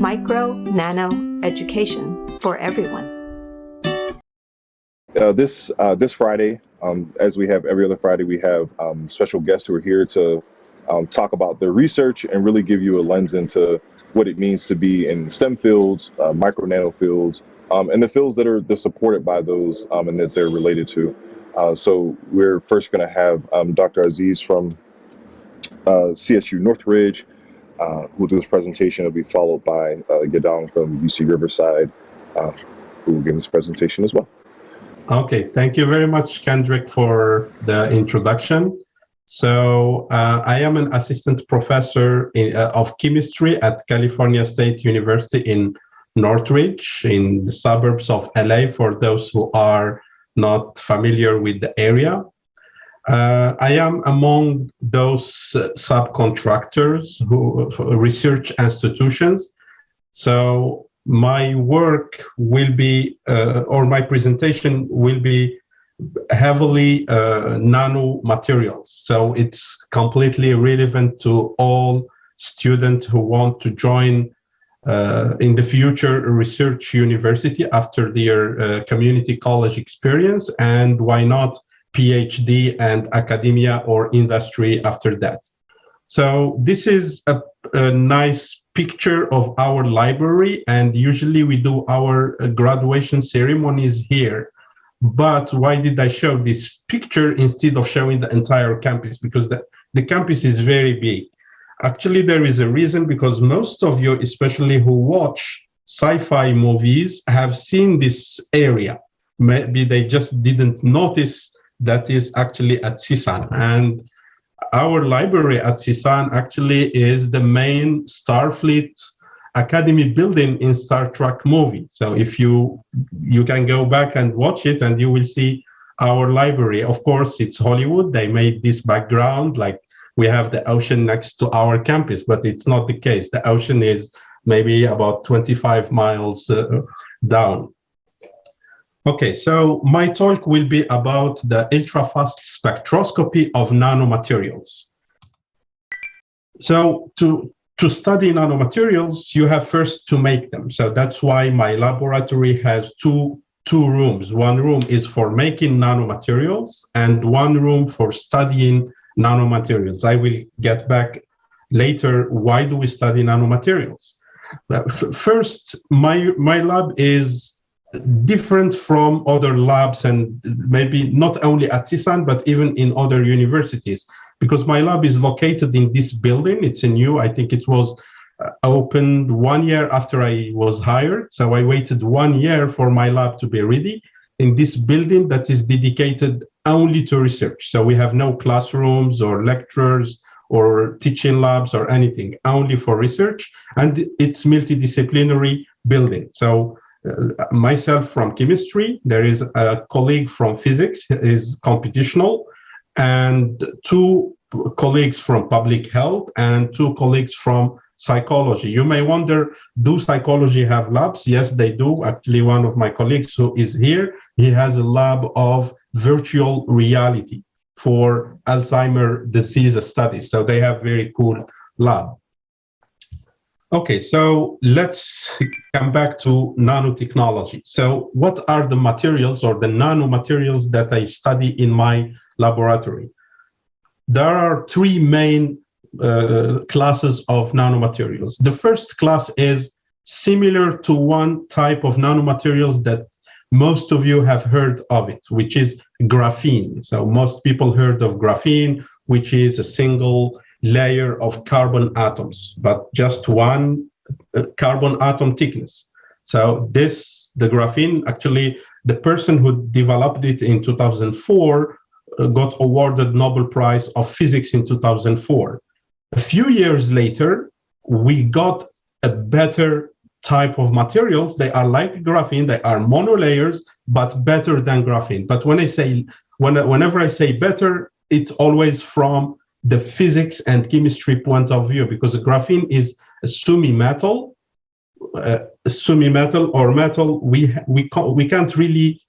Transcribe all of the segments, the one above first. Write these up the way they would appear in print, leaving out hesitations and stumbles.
micro nano education for everyone. This Friday, as we have every other Friday, we have special guests who are here to talk about their research and really give you a lens into what it means to be in STEM fields, micro nano fields, and the fields that are supported by those and that they're related to. So we're first going to have Dr. Aziz from CSU Northridge, who will do his presentation. It'll be followed by Yadong from UC Riverside, who will give his presentation as well. Okay, thank you very much, Kendrick, for the introduction. So I am an assistant professor of chemistry at California State University in Northridge, in the suburbs of LA, for those who are not familiar with the area. I am among those subcontractors who research institutions. So my work will be, or my presentation will be heavily nanomaterials. So it's completely relevant to all students who want to join in the future research university after their community college experience, and why not PhD and academia or industry after that. So this is a nice picture of our library, and usually we do our graduation ceremonies here. But why did I show this picture instead of showing the entire campus? Because the campus is very big. Actually, there is a reason, because most of you, especially who watch sci-fi movies, have seen this area. Maybe they just didn't notice that is actually at CSUN. And our library at CSUN actually is the main Starfleet Academy building in Star Trek movie. So if you can go back and watch it, and you will see our library. Of course, it's Hollywood. They made this background like we have the ocean next to our campus, but it's not the case. The ocean is maybe about 25 miles down. Okay, so my talk will be about the ultrafast spectroscopy of nanomaterials. So to study nanomaterials, you have first to make them. So that's why my laboratory has two rooms. One room is for making nanomaterials, and one room for studying nanomaterials. I will get back later. Why do we study nanomaterials? First, my lab is different from other labs, and maybe not only at CSUN, but even in other universities, because my lab is located in this building. It's new. I think it was opened 1 year after I was hired. So I waited 1 year for my lab to be ready in this building that is dedicated only to research. So we have no classrooms or lectures or teaching labs or anything, only for research. And it's multidisciplinary building. So myself from chemistry, there is a colleague from physics, is computational, and two colleagues from public health, and two colleagues from psychology. You may wonder, do psychology have labs? Yes, they do. Actually, one of my colleagues who is here, he has a lab of virtual reality for Alzheimer's disease studies. So they have very cool lab. Okay, so let's come back to nanotechnology. So what are the materials or the nanomaterials that I study in my laboratory? There are three main classes of nanomaterials. The first class is similar to one type of nanomaterials that most of you have heard of it, which is graphene. So most people heard of graphene, which is a single layer of carbon atoms, but just one carbon atom thickness. So the graphene, actually, the person who developed it in 2004 got awarded Nobel Prize of Physics in 2004. A few years later, we got a better type of materials. They are like graphene, they are monolayers, but better than graphene. But whenever I say better, it's always from the physics and chemistry point of view, because the graphene is a semi-metal, or metal. We can't really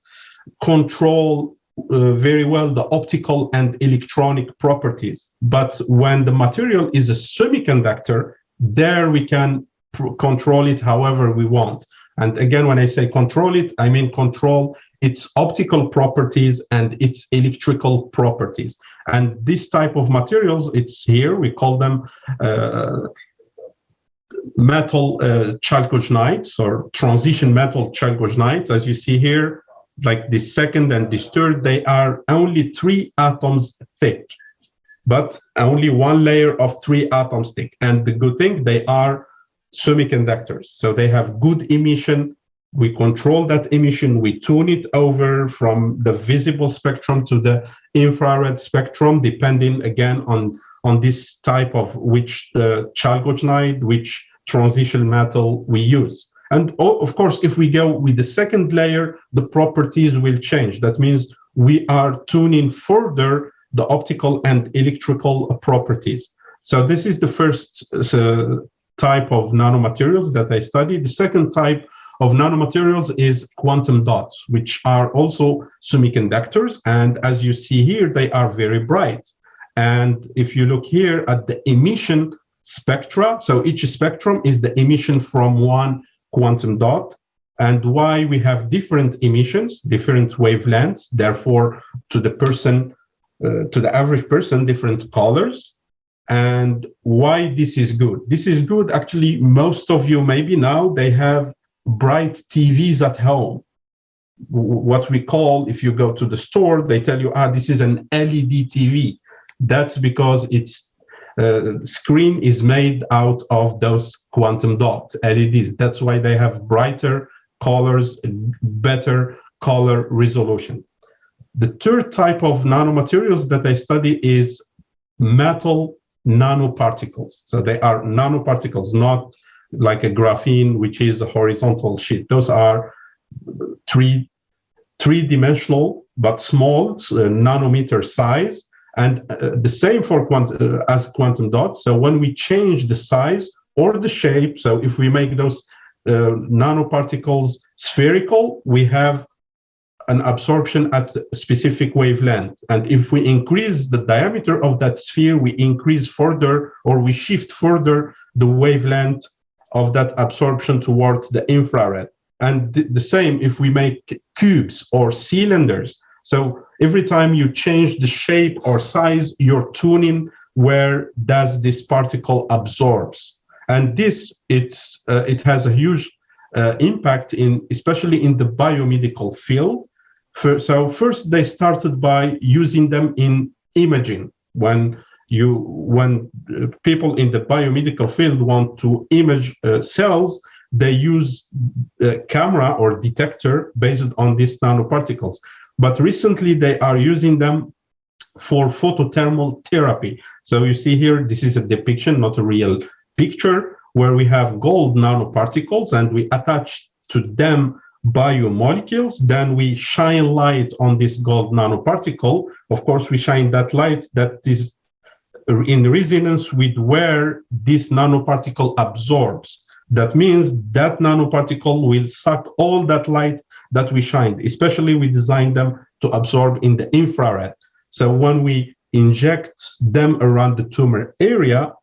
control very well the optical and electronic properties. But when the material is a semiconductor, there we can control it however we want. And again, when I say control it, I mean control its optical properties and its electrical properties. And this type of materials, it's here, we call them metal chalcogenides or transition metal chalcogenides. As you see here, like this second and this third, they are only 3 atoms thick, but only one layer of 3 atoms thick. And the good thing, they are semiconductors. So they have good emission. We control that emission. We tune it over from the visible spectrum to the infrared spectrum, depending again on this type of which chalcogenide, which transition metal we use. And of course, if we go with the second layer, the properties will change. That means we are tuning further the optical and electrical properties. So this is the first type of nanomaterials that I studied. The second type of nanomaterials is quantum dots, which are also semiconductors. And as you see here, they are very bright. And if you look here at the emission spectra, so each spectrum is the emission from one quantum dot, and why we have different emissions, different wavelengths, therefore to the person, to the average person, different colors. And why this is good. This is good, actually, most of you maybe now, they have bright TVs at home. What we call, if you go to the store, they tell you, this is an LED TV. That's because its screen is made out of those quantum dots, LEDs. That's why they have brighter colors, better color resolution. The third type of nanomaterials that I study is metal nanoparticles. So they are nanoparticles, not like a graphene, which is a horizontal sheet. Those are three-dimensional, but small, nanometer size. And the same for as quantum dots. So when we change the size or the shape, so if we make those nanoparticles spherical, we have an absorption at a specific wavelength. And if we increase the diameter of that sphere, we increase further, or we shift further the wavelength of that absorption towards the infrared. And the same if we make cubes or cylinders. So every time you change the shape or size, you're tuning where does this particle absorbs. And this, it has a huge impact especially in the biomedical field. So first they started by using them in imaging. When people in the biomedical field want to image cells, they use a camera or detector based on these nanoparticles. But recently they are using them for photothermal therapy. So you see here, this is a depiction, not a real picture, where we have gold nanoparticles and we attach to them biomolecules. Then we shine light on this gold nanoparticle. Of course, we shine that light that is in resonance with where this nanoparticle absorbs. That means that nanoparticle will suck all that light that we shined, especially we designed them to absorb in the infrared. So when we inject them around the tumor area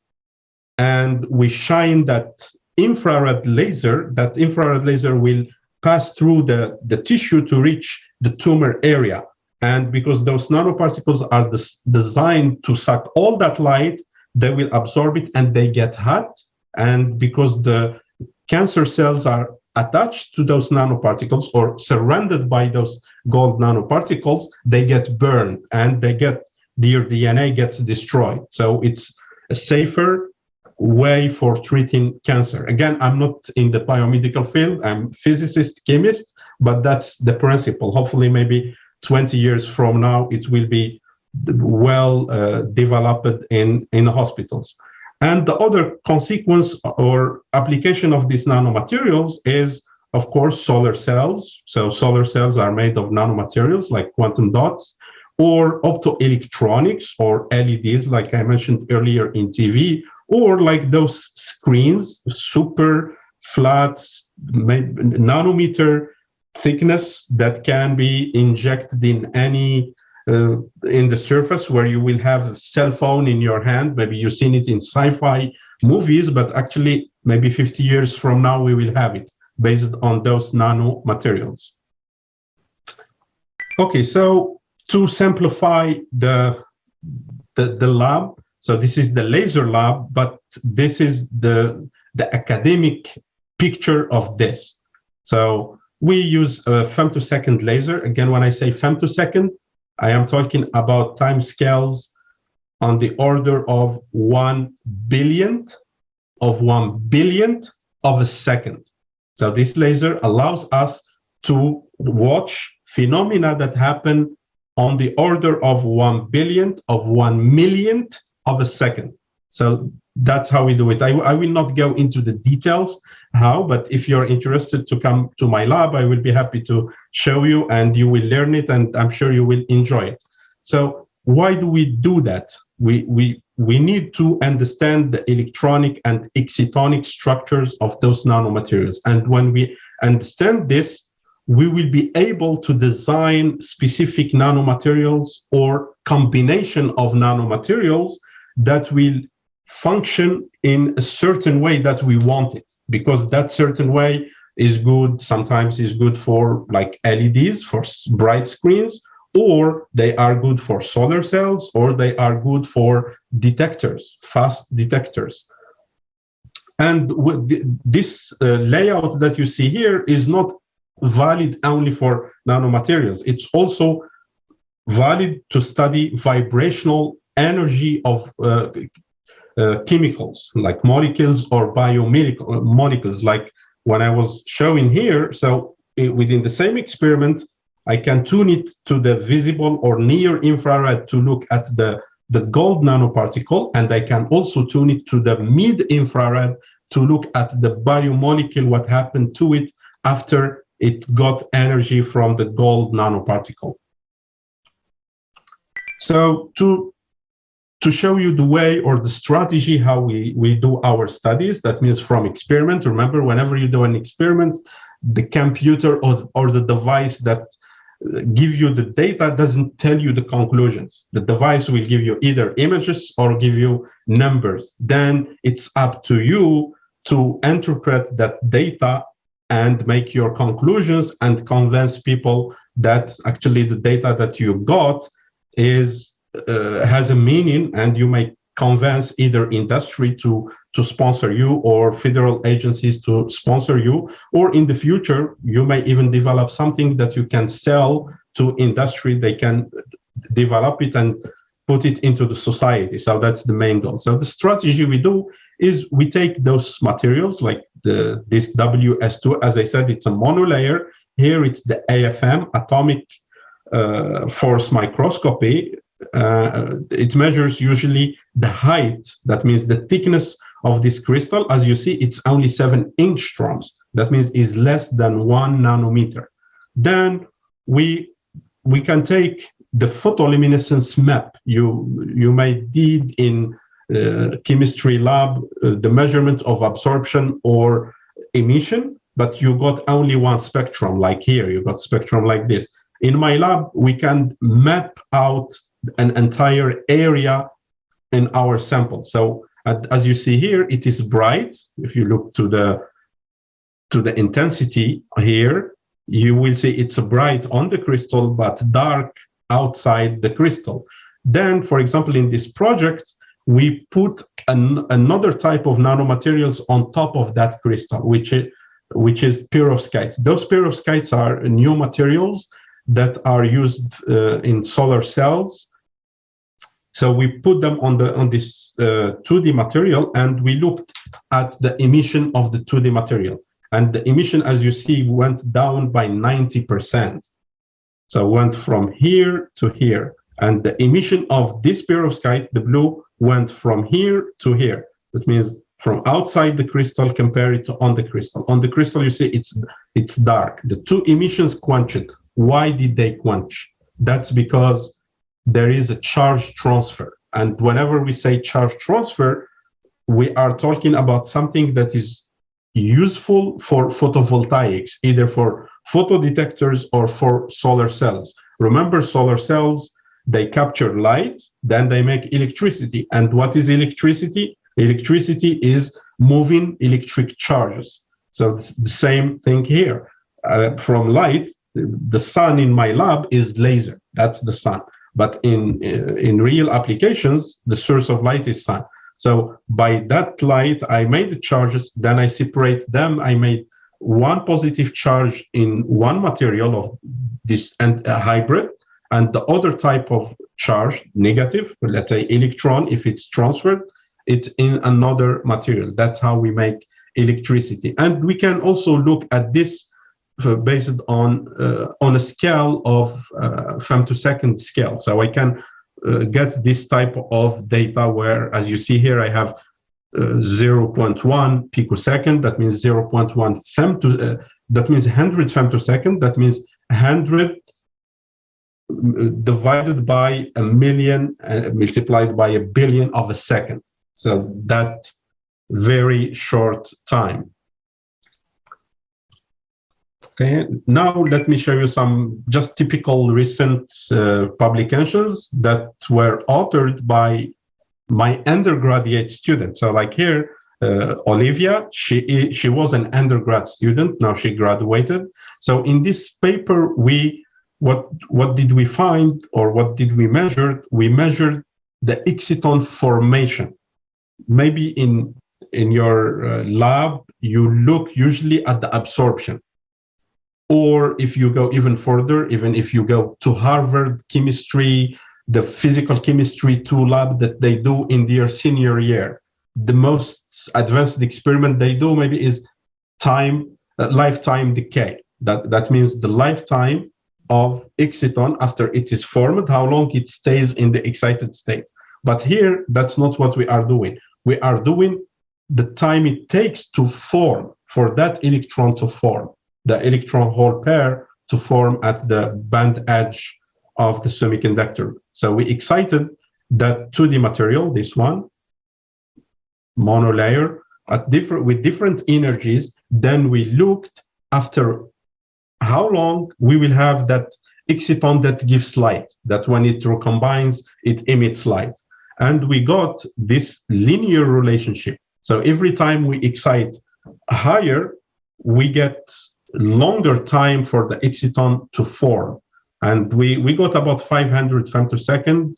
and we shine that infrared laser will pass through the tissue to reach the tumor area. And because those nanoparticles are designed to suck all that light, they will absorb it and they get hot. And because the cancer cells are attached to those nanoparticles or surrounded by those gold nanoparticles, they get burned and their DNA gets destroyed. So it's a safer way for treating cancer. Again, I'm not in the biomedical field, I'm physicist, chemist, but that's the principle. Hopefully, maybe 20 years from now, it will be well developed in hospitals. And the other consequence or application of these nanomaterials is, of course, solar cells. So solar cells are made of nanomaterials like quantum dots, or optoelectronics or LEDs, like I mentioned earlier in TV, or like those screens, super flat, nanometer thickness that can be injected in any in the surface where you will have a cell phone in your hand. Maybe you've seen it in sci-fi movies, but actually maybe 50 years from now, we will have it based on those nanomaterials. Okay, so to simplify the lab, so this is the laser lab, but this is the academic picture of this. So we use a femtosecond laser. Again, when I say femtosecond, I am talking about time scales on the order of 1/10000000th of 1/1000000000th of a second. So this laser allows us to watch phenomena that happen on the order of 1/10000000th of 1/1,000,000th of a second. So that's how we do it. I will not go into the details how, but if you're interested to come to my lab, I will be happy to show you and you will learn it, and I'm sure you will enjoy it. So why do we do that? We need to understand the electronic and excitonic structures of those nanomaterials. And when we understand this, we will be able to design specific nanomaterials or combination of nanomaterials that will function in a certain way that we want it, because that certain way is good, sometimes is good for like LEDs, for bright screens, or they are good for solar cells, or they are good for detectors, fast detectors. And this layout that you see here is not valid only for nanomaterials. It's also valid to study vibrational energy of chemicals, like molecules or biomolecules, like when I was showing here. So within the same experiment, I can tune it to the visible or near infrared to look at the gold nanoparticle, and I can also tune it to the mid-infrared to look at the biomolecule, what happened to it after it got energy from the gold nanoparticle. So to show you the way or the strategy how we do our studies, that means from experiment. Remember, whenever you do an experiment, the computer or the device that give you the data doesn't tell you the conclusions. The device will give you either images or give you numbers. Then it's up to you to interpret that data and make your conclusions and convince people that actually the data that you got is has a meaning, and you may convince either industry to sponsor you or federal agencies to sponsor you, or in the future you may even develop something that you can sell to industry. They can develop it and put it into the society. So that's the main goal. So the strategy we do is we take those materials like this WS2, as I said, it's a monolayer. Here it's the AFM, atomic force microscopy. It measures usually the height, that means the thickness of this crystal. As you see, it's only 7 angstroms. That means is less than 1 nanometer. Then we can take the photoluminescence map. You may did in chemistry lab the measurement of absorption or emission, but you got only one spectrum, like here, you got spectrum like this. In my lab, we can map out an entire area in our sample. So as you see here, it is bright. If you look to the intensity here, you will see it's bright on the crystal, but dark outside the crystal. Then, for example, in this project, we put another type of nanomaterials on top of that crystal, which is perovskites. Those perovskites are new materials that are used in solar cells. So we put them on this 2D material, and we looked at the emission of the 2D material. And the emission, as you see, went down by 90%. So went from here to here. And the emission of this perovskite, the blue, went from here to here. That means from outside the crystal compared to on the crystal. On the crystal, you see it's dark. The two emissions quenched. Why did they quench? That's because there is a charge transfer. And whenever we say charge transfer, we are talking about something that is useful for photovoltaics, either for photodetectors or for solar cells. Remember, solar cells, they capture light, then they make electricity. And what is electricity? Electricity is moving electric charges. So it's the same thing here. From light, the sun in my lab is laser. That's the sun. But in real applications, the source of light is sun. So by that light, I made the charges, then I separate them. I made one positive charge in one material of this and a hybrid, and the other type of charge, negative, let's say electron, if it's transferred, it's in another material. That's how we make electricity. And we can also look at this based on a scale of femtosecond scale. So I can get this type of data where, as you see here, I have 0.1 picosecond. That means 0.1 that means 100 femtosecond. That means 100 divided by a million, multiplied by a billion of a second. So that very short time. Okay, now let me show you some just typical recent publications that were authored by my undergraduate student. So like here, Olivia, she was an undergrad student, now she graduated. So in this paper, what did we find, or what did we measure? We measured the exciton formation. Maybe in your lab, you look usually at the absorption. Or if you go even further, even if you go to Harvard chemistry, the physical chemistry 2 lab that they do in their senior year, the most advanced experiment they do maybe is lifetime decay. That means the lifetime of exciton after it is formed, how long it stays in the excited state. But here, that's not what we are doing. We are doing the time it takes to form, for that electron to form, the electron hole pair to form at the band edge of the semiconductor. So we excited that 2D material, this one, monolayer, with different energies. Then we looked after how long we will have that exciton that gives light, that when it recombines, it emits light. And we got this linear relationship. So every time we excite higher, we get longer time for the exciton to form. And we got about 500 femtosecond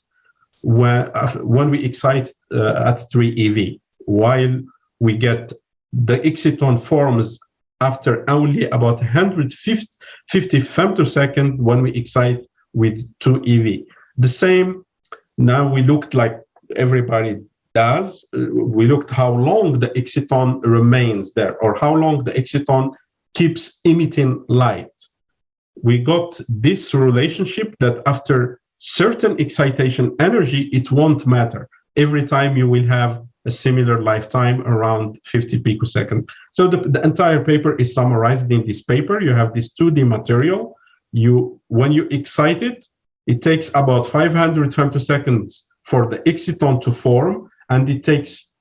when we excite at 3 eV, while we get the exciton forms after only about 150 femtosecond when we excite with 2 eV. The same, now we looked like everybody does, we looked how long the exciton remains there, or how long the exciton keeps emitting light. We got this relationship that after certain excitation energy, it won't matter. Every time you will have a similar lifetime around 50 picosecond. So the entire paper is summarized in this paper. You have this 2D material. When you excite it, it takes about 500 femtoseconds for the exciton to form, and it takes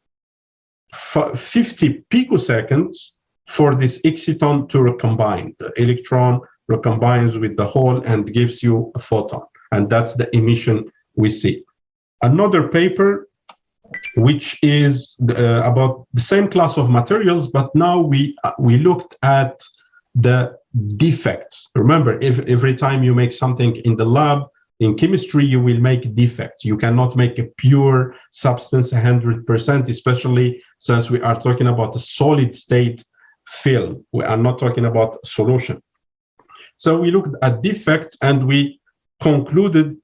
50 picoseconds for this exciton to recombine. The electron recombines with the hole and gives you a photon, and that's the emission we see. Another paper, which is about the same class of materials, but now we looked at the defects. Remember, if every time you make something in the lab, in chemistry, you will make defects. You cannot make a pure substance 100%, especially since we are talking about a solid state film. We are not talking about solution. So we looked at defects, and we concluded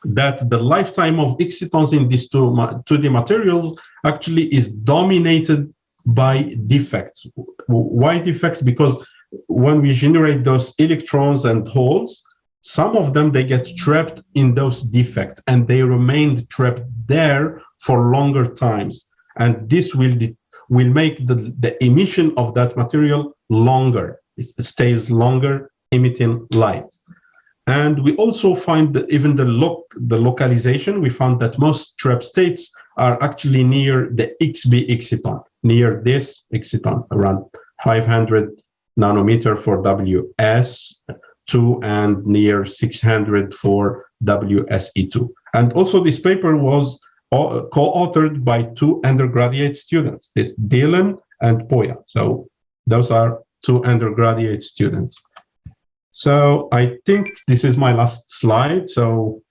that the lifetime of excitons in these 2D materials actually is dominated by defects. Why defects? Because when we generate those electrons and holes, some of them, they get trapped in those defects, and they remain trapped there for longer times. And this will make the emission of that material longer. It stays longer emitting light. And we also find that even the localization, we found that most trap states are actually near the XB exciton, near this exciton, around 500 nanometer for WS2 and near 600 for WSE2. And also this paper was co-authored by two undergraduate students, this Dylan and Poya. So those are two undergraduate students. So I think this is my last slide. So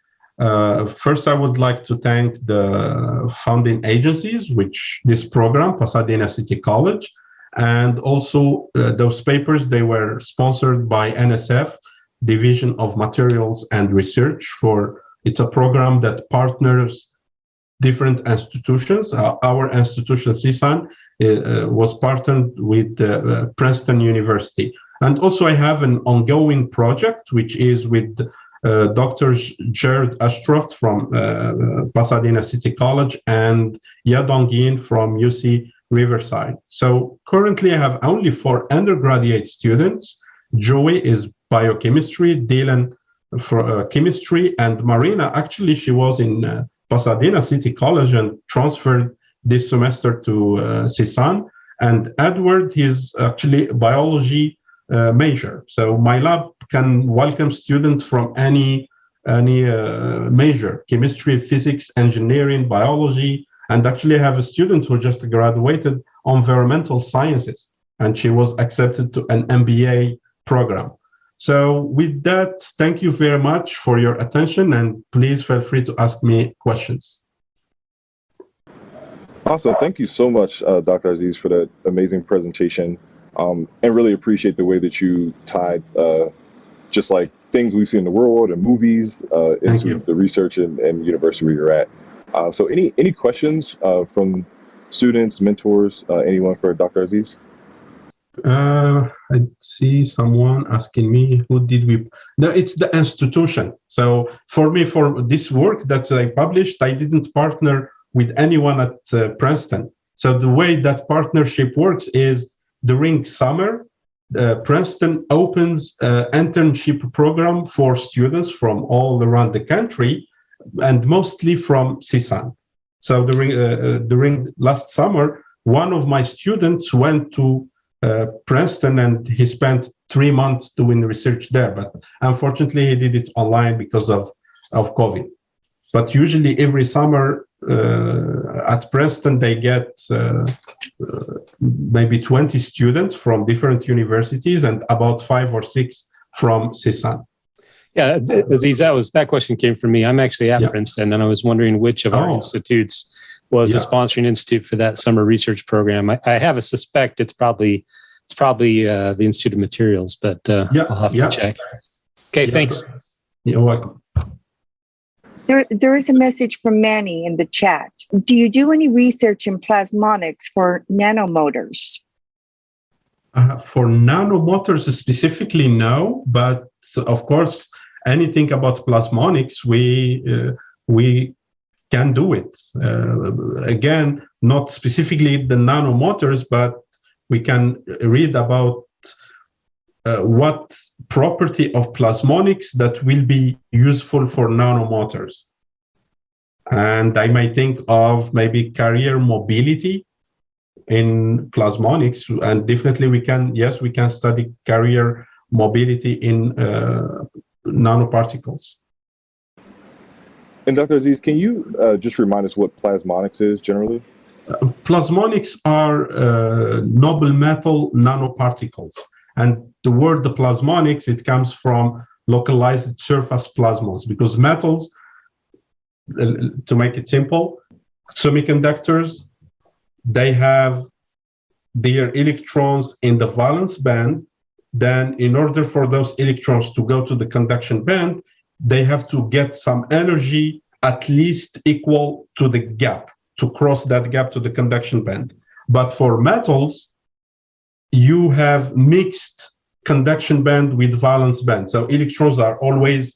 first, I would like to thank the funding agencies, which this program, Pasadena City College, and also those papers, they were sponsored by NSF, Division of Materials and Research. It's a program that partners different institutions. Our institution, CSUN, was partnered with Princeton University. And also I have an ongoing project, which is with Dr. Jared Ashcroft from Pasadena City College and Yadong Yin from UC Riverside. So currently I have only 4 undergraduate students. Joey is biochemistry, Dylan for chemistry, and Marina, actually she was in Pasadena City College and transferred this semester to CSUN. And Edward, he's actually biology major. So my lab can welcome students from any major, chemistry, physics, engineering, biology, and actually I have a student who just graduated on environmental sciences, and she was accepted to an MBA program. So with that, thank you very much for your attention, and please feel free to ask me questions. Awesome. Thank you so much, Dr. Aziz, for that amazing presentation. And really appreciate the way that you tied just like things we see in the world and movies into the research and university where you're at. So any questions from students, mentors, anyone for Dr. Aziz? I see someone asking me, who did we? No, it's the institution. So for me, for this work that I published, I didn't partner with anyone at Princeton. So the way that partnership works is during summer, Princeton opens an internship program for students from all around the country, and mostly from CSUN. So during last summer, one of my students went to Princeton and he spent 3 months doing research there, but unfortunately he did it online because of COVID. But usually every summer at Princeton, they get maybe 20 students from different universities and about 5 or 6 from CSUN. Yeah, Aziz, that question came from me. I'm actually at Princeton, and I was wondering which of our institutes was a sponsoring institute for that summer research program. I have a suspect it's probably the Institute of Materials, but I'll have to check. Okay, thanks. You're welcome. There is a message from Manny in the chat. Do you do any research in plasmonics for nanomotors? For nanomotors specifically, no. But of course, anything about plasmonics, we can do it. Again, not specifically the nanomotors, but we can read about what property of plasmonics that will be useful for nanomotors. And I might think of maybe carrier mobility in plasmonics, and definitely we can study carrier mobility in nanoparticles. And Dr. Aziz, can you just remind us what plasmonics is generally? Plasmonics are noble metal nanoparticles. And the word the plasmonics, it comes from localized surface plasmons, because metals, to make it simple, semiconductors, they have their electrons in the valence band. Then in order for those electrons to go to the conduction band, they have to get some energy at least equal to the gap, to cross that gap to the conduction band. But for metals, you have mixed conduction band with valence band. So electrons are always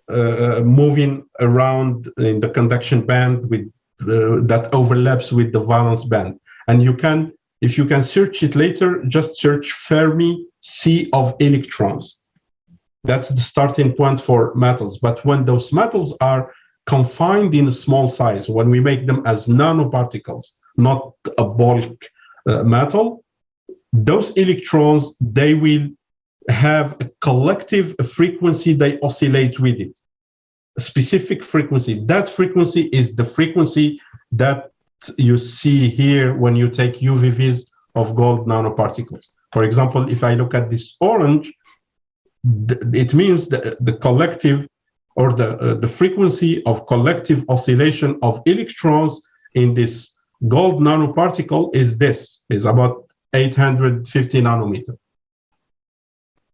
moving around in the conduction band with that overlaps with the valence band. And you can, if you can search it later, just search Fermi sea of electrons. That's the starting point for metals. But when those metals are confined in a small size, when we make them as nanoparticles, not a bulk metal, those electrons, they will have a collective frequency they oscillate with it. specific frequency. That frequency is the frequency that you see here when you take UVVs of gold nanoparticles. For example, if I look at this orange, it means the collective, or the frequency of collective oscillation of electrons in this gold nanoparticle is about 850 nanometers.